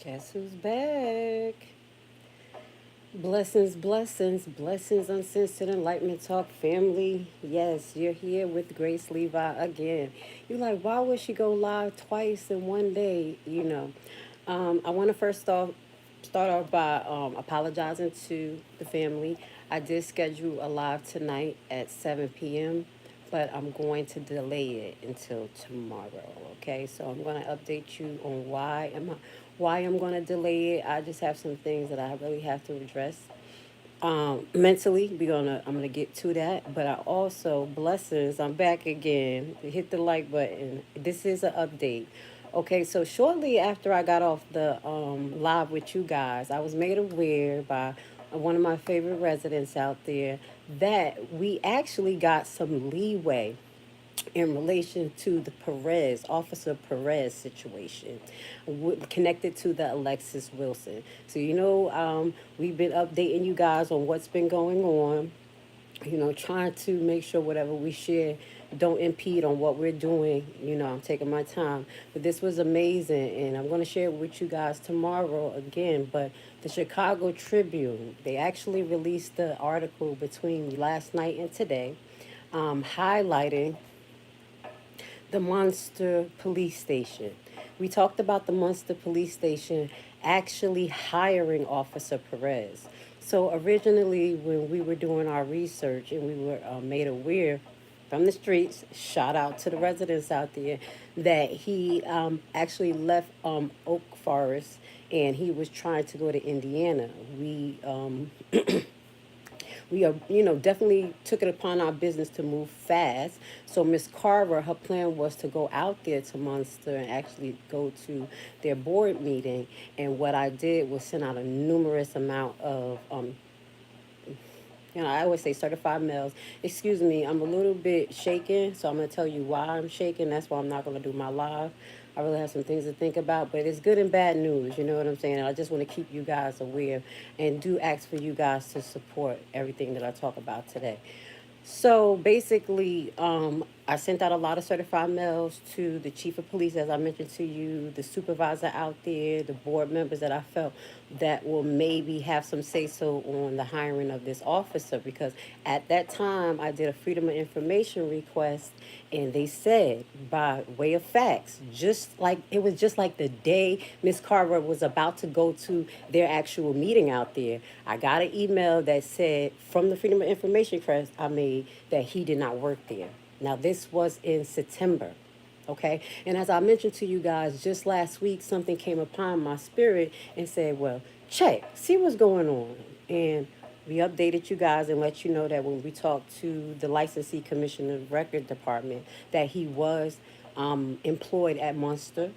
Guess who's back? Blessings, blessings, blessings, uncensored enlightenment talk family. Yes, you're here with Grace Levi again. You're like, why would she go live twice in one day? I want to start off by apologizing to the family. I did schedule a live tonight at 7 p.m., but I'm going to delay it until tomorrow. Okay, so I'm going to update you on why I'm going to delay it. I just have some things that I really have to address. Mentally, I'm gonna get to that, but I also blessings. I'm back again. Hit the like button. This is an update. Okay, so shortly after I got off the live with you guys, I was made aware by one of my favorite residents out there that we actually got some leeway in relation to the Officer Perez situation, connected to the Alexis Wilson. So, we've been updating you guys on what's been going on, trying to make sure whatever we share don't impede on what we're doing. I'm taking my time. But this was amazing, and I'm going to share it with you guys tomorrow again. But the Chicago Tribune, they actually released the article between last night and today, highlighting the Monster Police Station. We talked about the Monster Police Station actually hiring Officer Perez. So originally, when we were doing our research and we were made aware from the streets, shout out to the residents out there, that he actually left Oak Forest and he was trying to go to Indiana. We are, definitely took it upon our business to move fast. So Miss Carver, her plan was to go out there to Munster and actually go to their board meeting. And what I did was send out a numerous amount of I always say certified mails. Excuse me, I'm a little bit shaken, so I'm going to tell you why I'm shaking. That's why I'm not going to do my live. I really have some things to think about, but it's good and bad news, you know what I'm saying? And I just want to keep you guys aware and do ask for you guys to support everything that I talk about today. So basically, I sent out a lot of certified mails to the chief of police, as I mentioned to you, the supervisor out there, the board members that I felt that will maybe have some say so on the hiring of this officer. Because at that time, I did a Freedom of Information request, and they said, by way of facts, just like the day Miss Carver was about to go to their actual meeting out there, I got an email that said from the Freedom of Information request I made that he did not work there. Now, this was in September. Okay. And as I mentioned to you guys just last week, something came upon my spirit and said, well, check, see what's going on. And we updated you guys and let you know that when we talked to the licensee commissioner record department, that he was employed at Munster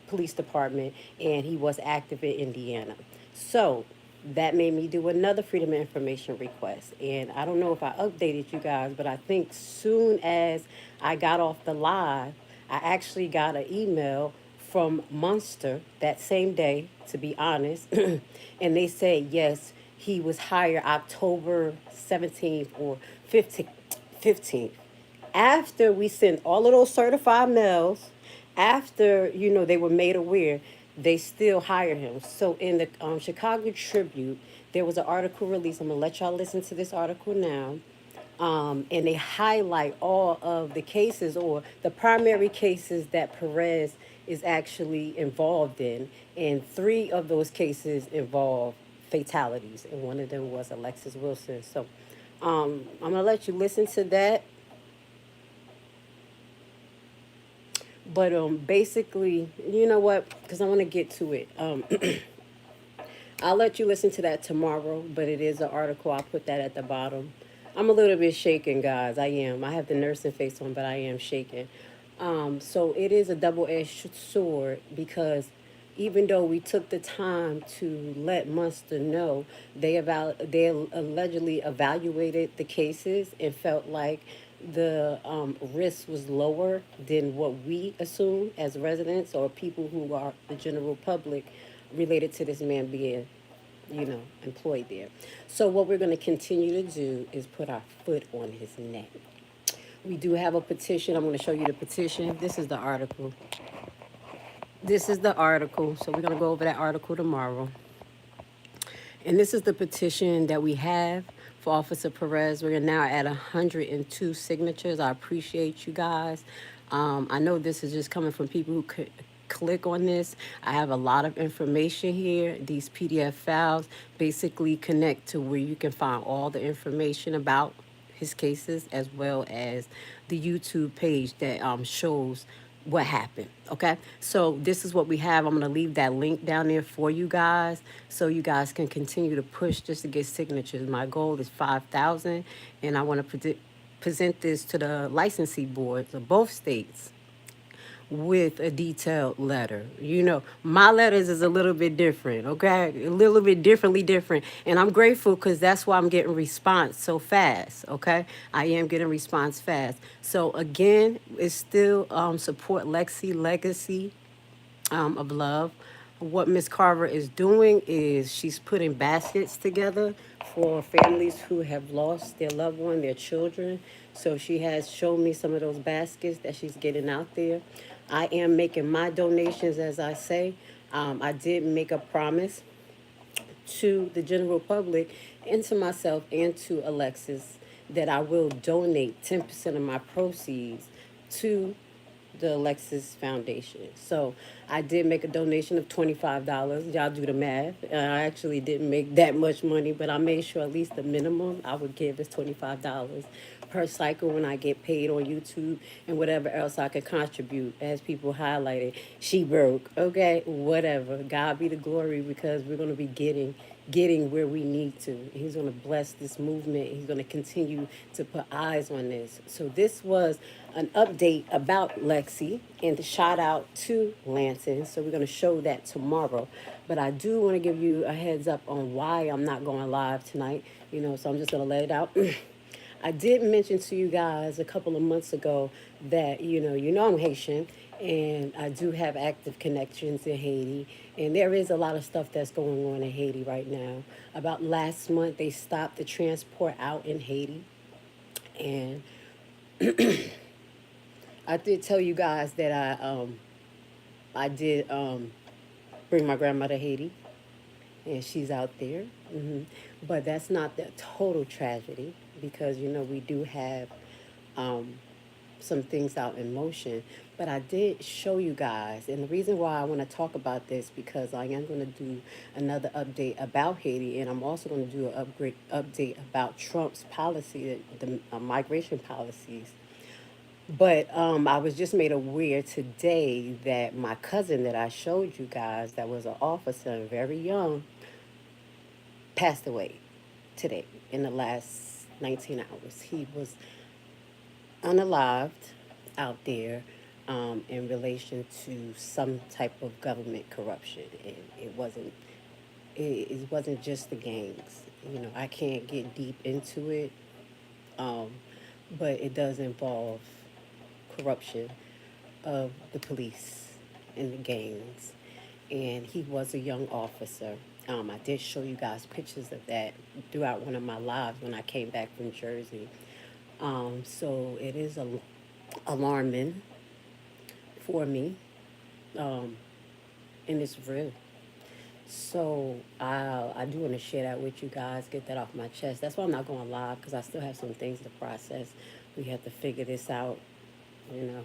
Police Department and he was active in Indiana. So that made me do another Freedom of Information request. And I don't know if I updated you guys, but I think soon as I got off the live, I actually got an email from Munster that same day, to be honest. And they said, yes, he was hired October 17th or 15th. After we sent all of those certified mails, after they were made aware, they still hired him. So in the Chicago Tribune, there was an article released. I'm gonna let y'all listen to this article now. And they highlight all of the cases or the primary cases that Perez is actually involved in. And three of those cases involve fatalities, and one of them was Alexis Wilson. So I'm gonna let you listen to that. But basically, you know what? Because I want to get to it. I'll let you listen to that tomorrow. But it is an article. I'll put that at the bottom. I'm a little bit shaken, guys. I am. I have the nursing face on, but I am shaken. So it is a double-edged sword because even though we took the time to let Munster know, they allegedly evaluated the cases and felt like the risk was lower than what we assume as residents or people who are the general public related to this man being employed there. So what we're going to continue to do is put our foot on his neck. We do have a petition. I'm going to show you the petition. This is the article. This is the article, so we're going to go over that article tomorrow. And this is the petition that we have for Officer Perez. We're now at 102 signatures. I appreciate you guys. I know this is just coming from people who could click on this. I have a lot of information here. These PDF files basically connect to where you can find all the information about his cases, as well as the YouTube page that shows what happened. Okay, so this is what we have. I'm going to leave that link down there for you guys, so you guys can continue to push just to get signatures. My goal is 5,000, and I want to present this to the licensing boards of both states with a detailed letter. You know, my letters is a little bit different, okay? A little bit different. And I'm grateful because that's why I'm getting response so fast, okay? I am getting response fast. So again, it's still support Lexi legacy of love. What Miss Carver is doing is she's putting baskets together for families who have lost their loved one, their children. So she has shown me some of those baskets that she's getting out there. I am making my donations, as I say. I did make a promise to the general public and to myself and to Alexis that I will donate 10% of my proceeds to the Lexis Foundation. So I did make a donation of $25. Y'all do the math. I actually didn't make that much money, but I made sure at least the minimum I would give is $25 per cycle when I get paid on YouTube, and whatever else I could contribute. As people highlighted, she broke. Okay, whatever. God be the glory, because we're going to be getting where we need to. He's going to bless this movement. He's going to continue to put eyes on this. So this was an update about Lexi and the shout out to Lansing. So we're going to show that tomorrow. But I do want to give you a heads up on why I'm not going live tonight. You know, so I'm just going to let it out. I did mention to you guys a couple of months ago that, you know I'm Haitian, and I do have active connections in Haiti. And there is a lot of stuff that's going on in Haiti right now. About last month, they stopped the transport out in Haiti. And I did tell you guys that I did bring my grandma to Haiti, and she's out there. But that's not the total tragedy, because we do have some things out in motion. But I did show you guys, and the reason why I want to talk about this, because I am going to do another update about Haiti, and I'm also going to do an update about Trump's policy, the migration policies. But I was just made aware today that my cousin that I showed you guys, that was an officer and very young, passed away today in the last 19 hours. He was unalived out there in relation to some type of government corruption, and it wasn't just the gangs. I can't get deep into it, um, but it does involve corruption of the police and the gangs. And he was a young officer. I did show you guys pictures of that throughout one of my lives when I came back from Jersey. So it is alarming for me, um, and it's real. So I do want to share that with you guys, get that off my chest. That's why I'm not going live, because I still have some things to process. We have to figure this out, you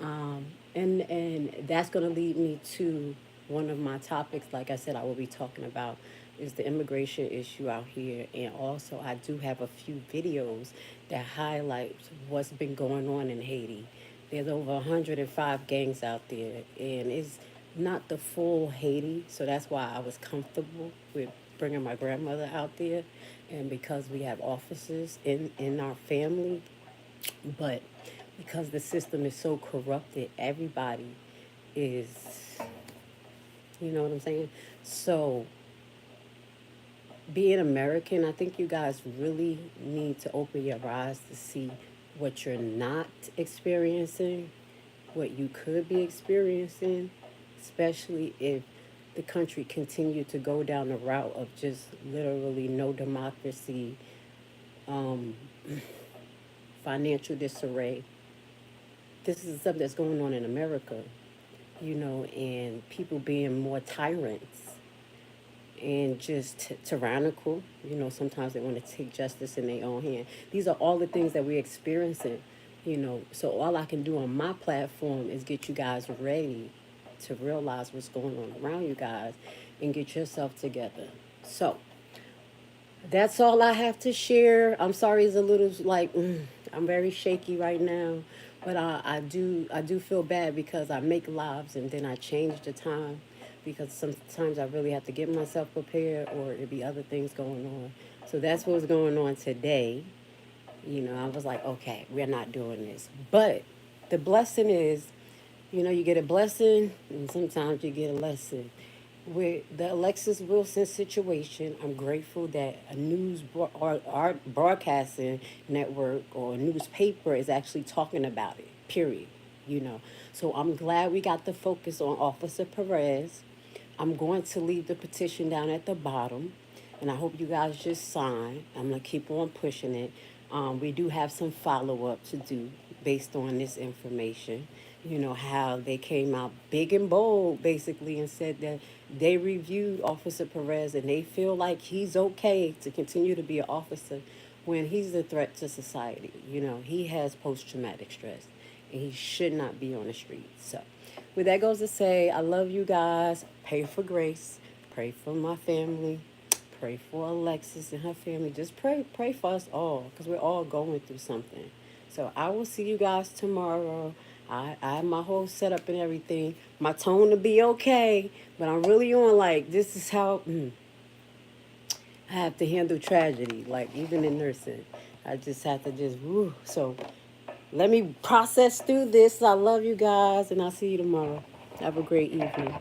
know. And that's going to lead me to one of my topics. Like I said, I will be talking about is the immigration issue out here, and also I do have a few videos that highlight what's been going on in Haiti. There's over 105 gangs out there, and it's not the full Haiti, so that's why I was comfortable with bringing my grandmother out there, and because we have officers in our family. But because the system is so corrupted, everybody is, you know what I'm saying? So, being American, I think you guys really need to open your eyes to see what you're not experiencing, what you could be experiencing, especially if the country continued to go down the route of just literally no democracy, um, financial disarray. This is something that's going on in America. you know, and people being more tyrants and just tyrannical. You know, sometimes they want to take justice in their own hand. These are all the things that we're experiencing, you know. So all I can do on my platform is get you guys ready to realize what's going on around you guys and get yourself together. So that's all I have to share. I'm sorry it's a little like I'm very shaky right now, but I do feel bad because I make lives and then I change the time because sometimes I really have to get myself prepared or it be other things going on. So that's what's going on today. You know, I was like, okay, we're not doing this. But the blessing is, you know, you get a blessing and sometimes you get a lesson. With the Alexis Wilson situation, I'm grateful that a or our broadcasting network or newspaper is actually talking about it, period. You know, so I'm glad we got the focus on Officer Perez. I'm going to leave the petition down at the bottom, and I hope you guys just sign. I'm going to keep on pushing it. We do have some follow up to do based on this information. You know, how they came out big and bold basically and said that they reviewed Officer Perez and they feel like he's okay to continue to be an officer when he's a threat to society. You know, he has post traumatic stress and he should not be on the street. So, with that goes to say, I love you guys. Pray for Grace. Pray for my family. Pray for Alexis and her family. Just pray for us all because we're all going through something. So I will see you guys tomorrow. I have my whole setup and everything. My tone to be okay, but I'm really on like this is how I have to handle tragedy. Like even in nursing, I just have to just woo. So let me process through this. I love you guys, and I'll see you tomorrow. Have a great evening.